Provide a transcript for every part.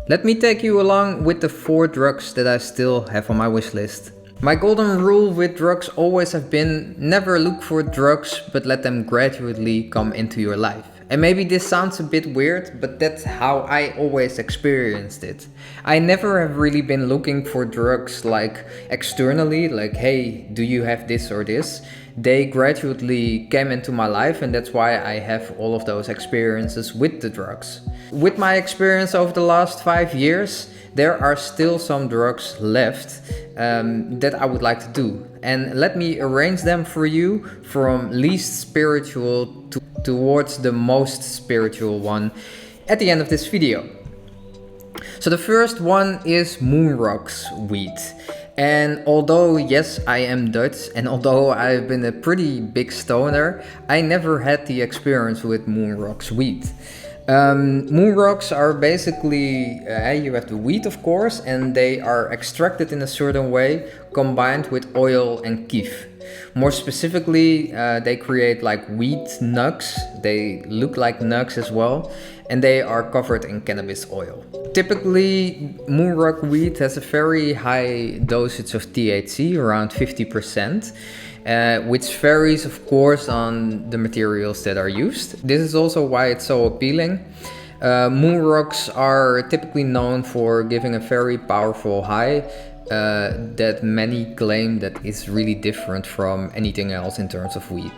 Let me take you along with the 4 drugs that I still have on my wish list. My golden rule with drugs always have been never look for drugs, but let them gradually come into your life. And maybe this sounds a bit weird, but that's how I always experienced it. I never have really been looking for drugs like externally, like hey, do you have this or this? They gradually came into my life, and that's why I have all of those experiences with the drugs. With my experience over the last 5 years, there are still some drugs left that I would like to do. And let me arrange them for you from least spiritual towards the most spiritual one at the end of this video. So the first one is moon rocks weed. And although yes, I am Dutch, and although I've been a pretty big stoner, I never had the experience with moon rocks weed. Moon rocks are basically, you have the weed of course, and they are extracted in a certain way, combined with oil and kief. More specifically, they create like weed nugs. They look like nugs as well, and they are covered in cannabis oil. Typically, moon rock weed has a very high dosage of THC, around 50%. Which varies of course on the materials that are used. This is also why it's so appealing. Moon rocks are typically known for giving a very powerful high that many claim that is really different from anything else in terms of weed.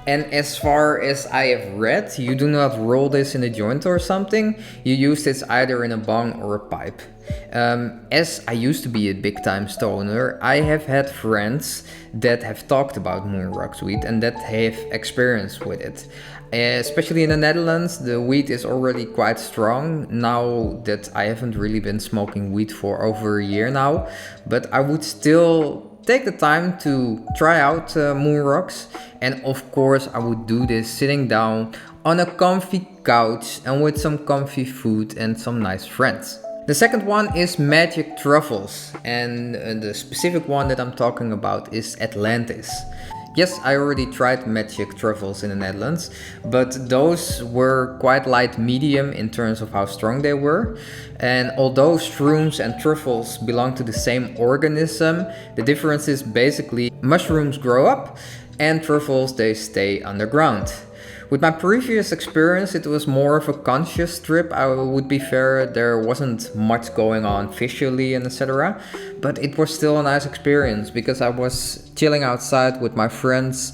And as far as I have read, you do not roll this in a joint or something. You use this either in a bong or a pipe. As I used to be a big time stoner, I have had friends that have talked about moon rocks weed and that have experience with it. Especially in the Netherlands, the weed is already quite strong now that I haven't really been smoking weed for over a year now, but I would still take the time to try out moon rocks, and of course I would do this sitting down on a comfy couch and with some comfy food and some nice friends. The second one is magic truffles, and the specific one that I'm talking about is Atlantis. Yes, I already tried magic truffles in the Netherlands, but those were quite light medium in terms of how strong they were. And although shrooms and truffles belong to the same organism, the difference is basically mushrooms grow up and truffles, they stay underground. With my previous experience, it was more of a conscious trip. I would be fair, there wasn't much going on visually and etc. But it was still a nice experience because I was chilling outside with my friends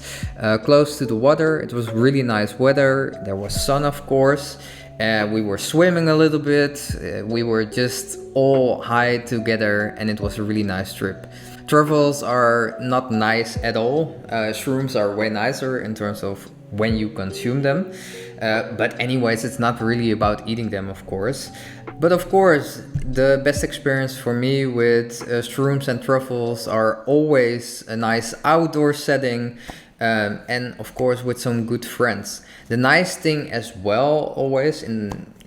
close to the water. It was really nice weather. There was sun, of course. We were swimming a little bit. We were just all high together, and it was a really nice trip. Truffles are not nice at all. Shrooms are way nicer in terms of when you consume them. But anyways, it's not really about eating them, of course. But of course, the best experience for me with shrooms and truffles are always a nice outdoor setting, and of course with some good friends. The nice thing as well, always,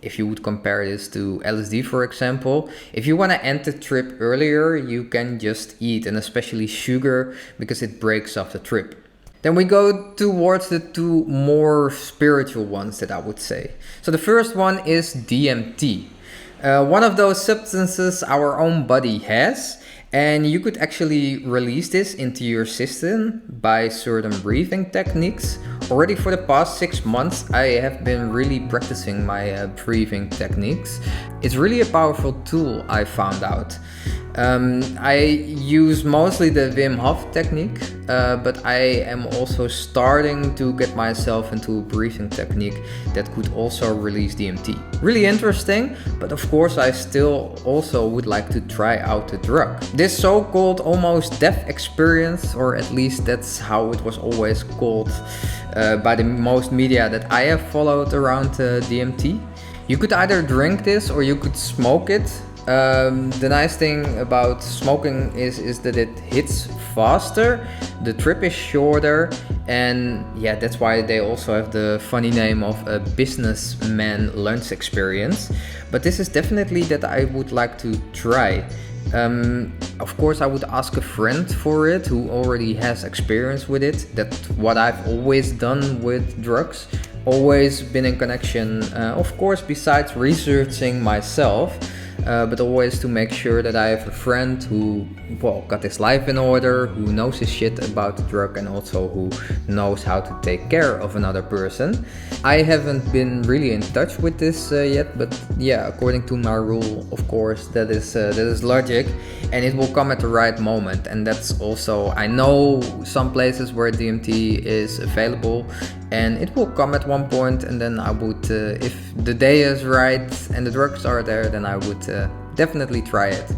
if you would compare this to LSD for example, if you want to end the trip earlier, you can just eat, and especially sugar, because it breaks off the trip. Then we go towards the 2 more spiritual ones that I would say. So the first one is DMT. One of those substances our own body has, and you could actually release this into your system by certain breathing techniques. Already for the past 6 months, I have been really practicing my breathing techniques. It's really a powerful tool, I found out. I use mostly the Wim Hof technique, but I am also starting to get myself into a breathing technique that could also release DMT. Really interesting, but of course I still also would like to try out the drug. This so-called almost death experience, or at least that's how it was always called by the most media that I have followed around DMT. You could either drink this or you could smoke it. The nice thing about smoking is that it hits faster, the trip is shorter, and yeah, that's why they also have the funny name of a businessman lunch experience. But this is definitely that I would like to try. Of course I would ask a friend for it who already has experience with it. That's what I've always done with drugs. always been in connection, of course, besides researching myself, but always to make sure that I have a friend who, well, got his life in order, who knows his shit about the drug, and also who knows how to take care of another person. I haven't been really in touch with this yet, but yeah, according to my rule, of course, that is logic, and it will come at the right moment. And that's also, I know some places where DMT is available, and it will come at one point, and then I would, if the day is right and the drugs are there, then I would definitely try it.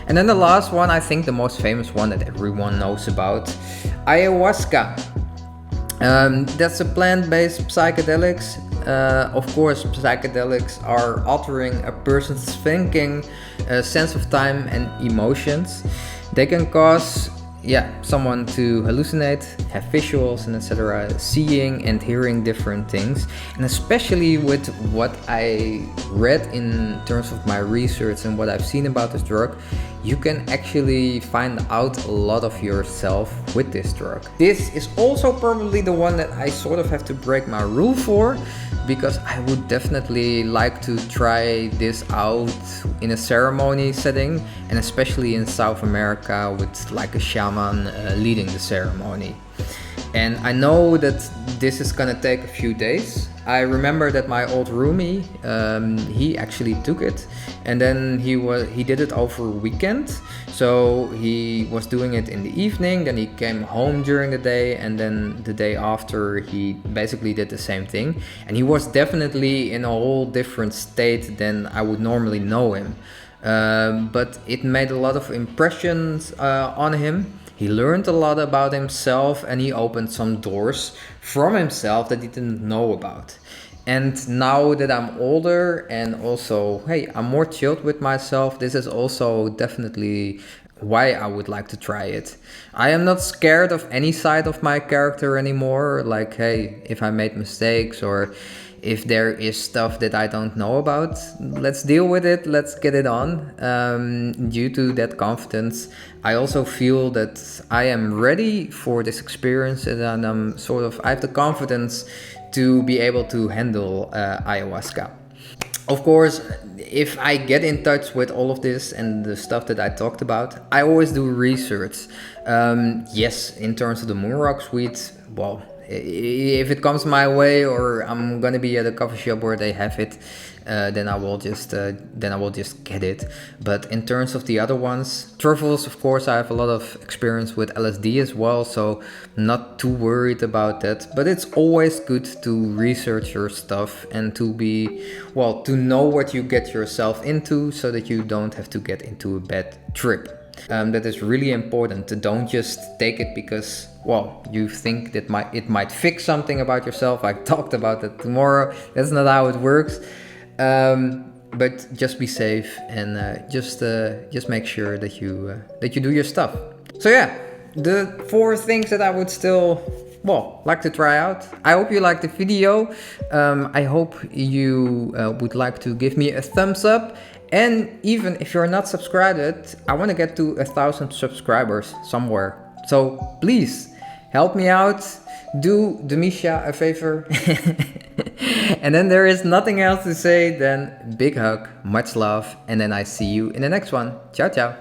And then the last one, I think the most famous one that everyone knows about, ayahuasca. That's a plant-based psychedelics. Of course, psychedelics are altering a person's thinking, sense of time and emotions. They can cause someone to hallucinate, have visuals and etc., seeing and hearing different things. And especially with what I read in terms of my research and what I've seen about this drug, you can actually find out a lot of yourself with this drug. This is also probably the one that I sort of have to break my rule for, because I would definitely like to try this out in a ceremony setting, and especially in South America with like a shaman leading the ceremony. And I know that this is gonna take a few days. I remember that my old roomie, he actually took it, and then he did it over a weekend. So he was doing it in the evening, then he came home during the day, and then the day after he basically did the same thing. And he was definitely in a whole different state than I would normally know him. But it made a lot of impressions on him. He learned a lot about himself, and he opened some doors from himself that he didn't know about. And now that I'm older and also, hey, I'm more chilled with myself, this is also definitely why I would like to try it. I am not scared of any side of my character anymore. Like, hey, if I made mistakes or if there is stuff that I don't know about, let's deal with it, let's get it on. Due to that confidence, I also feel that I am ready for this experience, and I have the confidence to be able to handle ayahuasca. Of course, if I get in touch with all of this and the stuff that I talked about, I always do research. Yes, in terms of the moon rocks weed, well, if it comes my way or I'm gonna be at a coffee shop where they have it, then I will just get it. But in terms of the other ones, truffles, of course, I have a lot of experience with LSD as well, so not too worried about that. But it's always good to research your stuff and to know what you get yourself into, so that you don't have to get into a bad trip. That is really important. To don't just take it because, well, you think that it might fix something about yourself. I talked about that tomorrow. That's not how it works. But just be safe and just make sure that you do your stuff. So yeah, the 4 things that I would still like to try out. I hope you liked the video. I hope you would like to give me a thumbs up. And even if you're not subscribed, I want to get to 1,000 subscribers somewhere. So please help me out. Do the Mischa a favor. And then there is nothing else to say than big hug, much love, and then I see you in the next one. Ciao, ciao.